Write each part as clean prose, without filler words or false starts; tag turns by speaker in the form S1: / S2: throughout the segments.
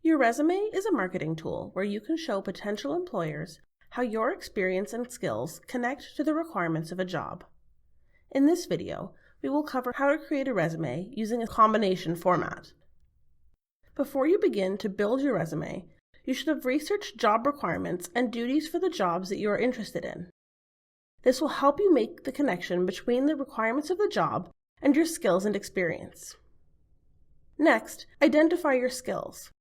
S1: Your resume is a marketing tool where you can show potential employers how your experience and skills connect to the requirements of a job. In this video, we will cover how to create a resume using a combination format. Before you begin to build your resume, you should have researched job requirements and duties for the jobs that you are interested in. This will help you make the connection between the requirements of the job and your skills and experience. Next, identify your skills.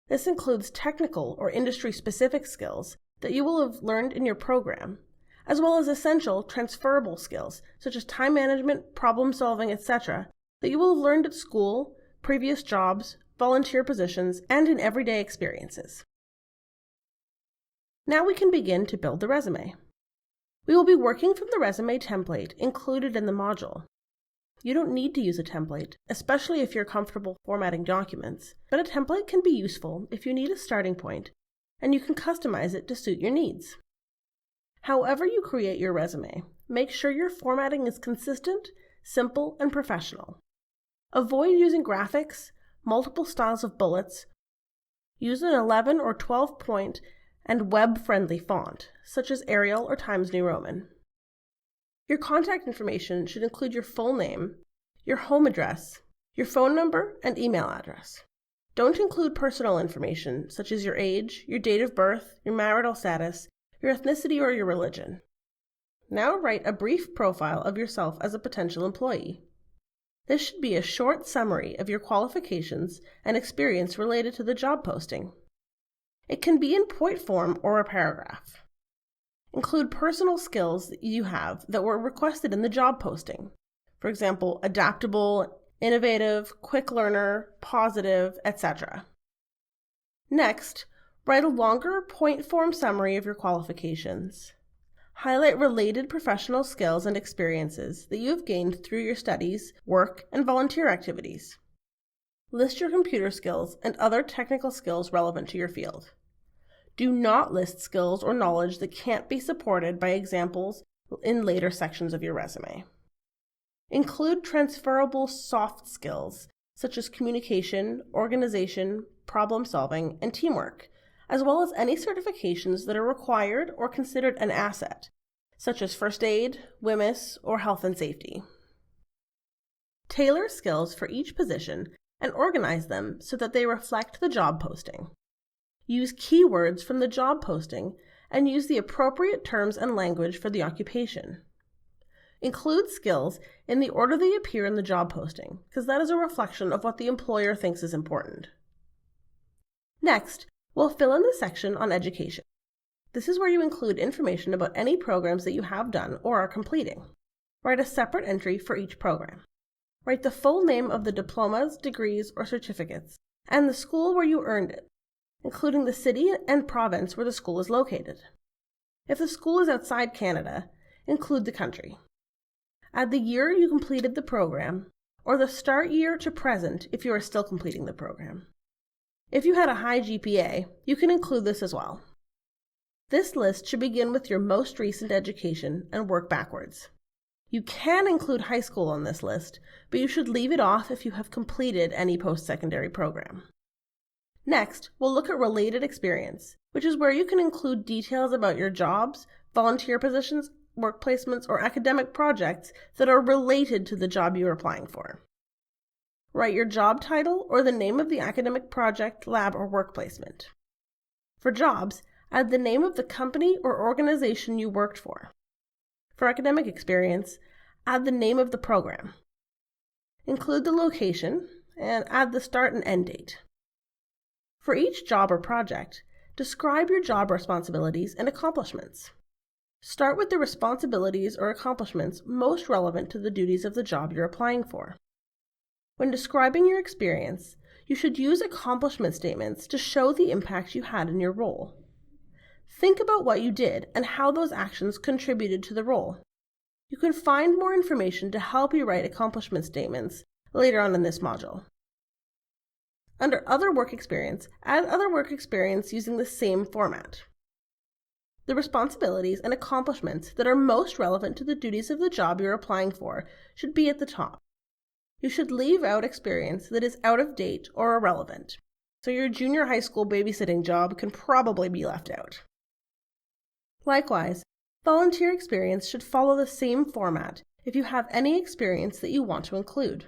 S1: This includes technical or industry-specific skills that you will have learned in your program, as well as essential transferable skills such as time management, problem solving, etc. that you will have learned at school, previous jobs, volunteer positions, and in everyday experiences. Now we can begin to build the resume. We will be working from the resume template included in the module. You don't need to use a template, especially if you're comfortable formatting documents, but a template can be useful if you need a starting point, and you can customize it to suit your needs. However you create your resume, make sure your formatting is consistent, simple, and professional. Avoid using graphics, multiple styles of bullets. Use an 11 or 12 point and web-friendly font, such as Arial or Times New Roman. Your contact information should include your full name, your home address, your phone number, and email address. Don't include personal information such as your age, your date of birth, your marital status, your ethnicity, or your religion. Now write a brief profile of yourself as a potential employee. This should be a short summary of your qualifications and experience related to the job posting. It can be in point form or a paragraph. Include personal skills that you have that were requested in the job posting. For example, adaptable, innovative, quick learner, positive, etc. Next, write a longer point form summary of your qualifications. Highlight related professional skills and experiences that you have gained through your studies, work, and volunteer activities. List your computer skills and other technical skills relevant to your field. Do not list skills or knowledge that can't be supported by examples in later sections of your resume. Include transferable soft skills such as communication, organization, problem solving, and teamwork, as well as any certifications that are required or considered an asset, such as first aid, WHMIS, or health and safety. Tailor skills for each position and organize them so that they reflect the job posting. Use keywords from the job posting and use the appropriate terms and language for the occupation. Include skills in the order they appear in the job posting, because that is a reflection of what the employer thinks is important. Next, we'll fill in the section on education. This is where you include information about any programs that you have done or are completing. Write a separate entry for each program. Write the full name of the diplomas, degrees, or certificates, and the school where you earned it, including the city and province where the school is located. If the school is outside Canada, include the country. Add the year you completed the program, or the start year to present if you are still completing the program. If you had a high GPA, you can include this as well. This list should begin with your most recent education and work backwards. You can include high school on this list, but you should leave it off if you have completed any post-secondary program. Next, we'll look at related experience, which is where you can include details about your jobs, volunteer positions, work placements, or academic projects that are related to the job you are applying for. Write your job title or the name of the academic project, lab, or work placement. For jobs, add the name of the company or organization you worked for. For academic experience, add the name of the program. Include the location, and add the start and end date. For each job or project, describe your job responsibilities and accomplishments. Start with the responsibilities or accomplishments most relevant to the duties of the job you're applying for. When describing your experience, you should use accomplishment statements to show the impact you had in your role. Think about what you did and how those actions contributed to the role. You can find more information to help you write accomplishment statements later on in this module. Under Other Work Experience, add other work experience using the same format. The responsibilities and accomplishments that are most relevant to the duties of the job you're applying for should be at the top. You should leave out experience that is out of date or irrelevant. so your junior high school babysitting job can probably be left out. Likewise, volunteer experience should follow the same format if you have any experience that you want to include.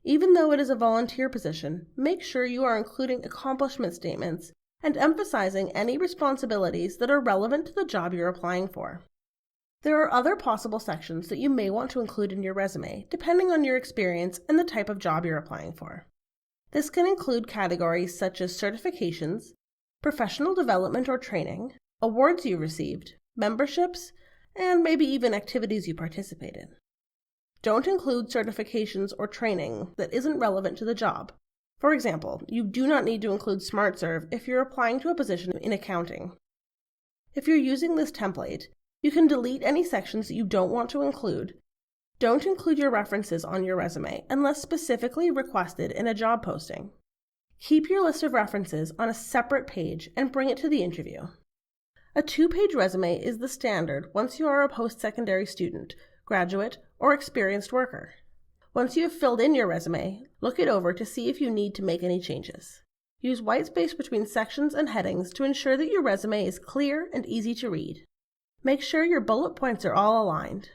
S1: Even though it is a volunteer position, make sure you are including accomplishment statements and emphasizing any responsibilities that are relevant to the job you're applying for. There are other possible sections that you may want to include in your resume, depending on your experience and the type of job you're applying for. This can include categories such as certifications, professional development or training, awards you received, memberships, and maybe even activities you participate in. Don't include certifications or training that isn't relevant to the job. For example, you do not need to include SmartServe if you're applying to a position in accounting. If you're using this template, you can delete any sections that you don't want to include. Don't include your references on your resume unless specifically requested in a job posting. Keep your list of references on a separate page and bring it to the interview. A 2-page resume is the standard once you are a post-secondary student, graduate, or experienced worker. Once you have filled in your resume, look it over to see if you need to make any changes. Use whitespace between sections and headings to ensure that your resume is clear and easy to read. Make sure your bullet points are all aligned.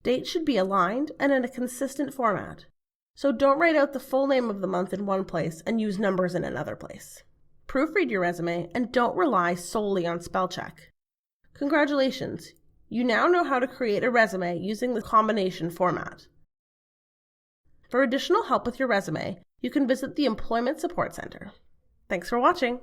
S1: Dates should be aligned and in a consistent format. So don't write out the full name of the month in one place and use numbers in another place. Proofread your resume and don't rely solely on spell check. Congratulations! You now know how to create a resume using the combination format. For additional help with your resume, you can visit the Employment Support Center. Thanks for watching!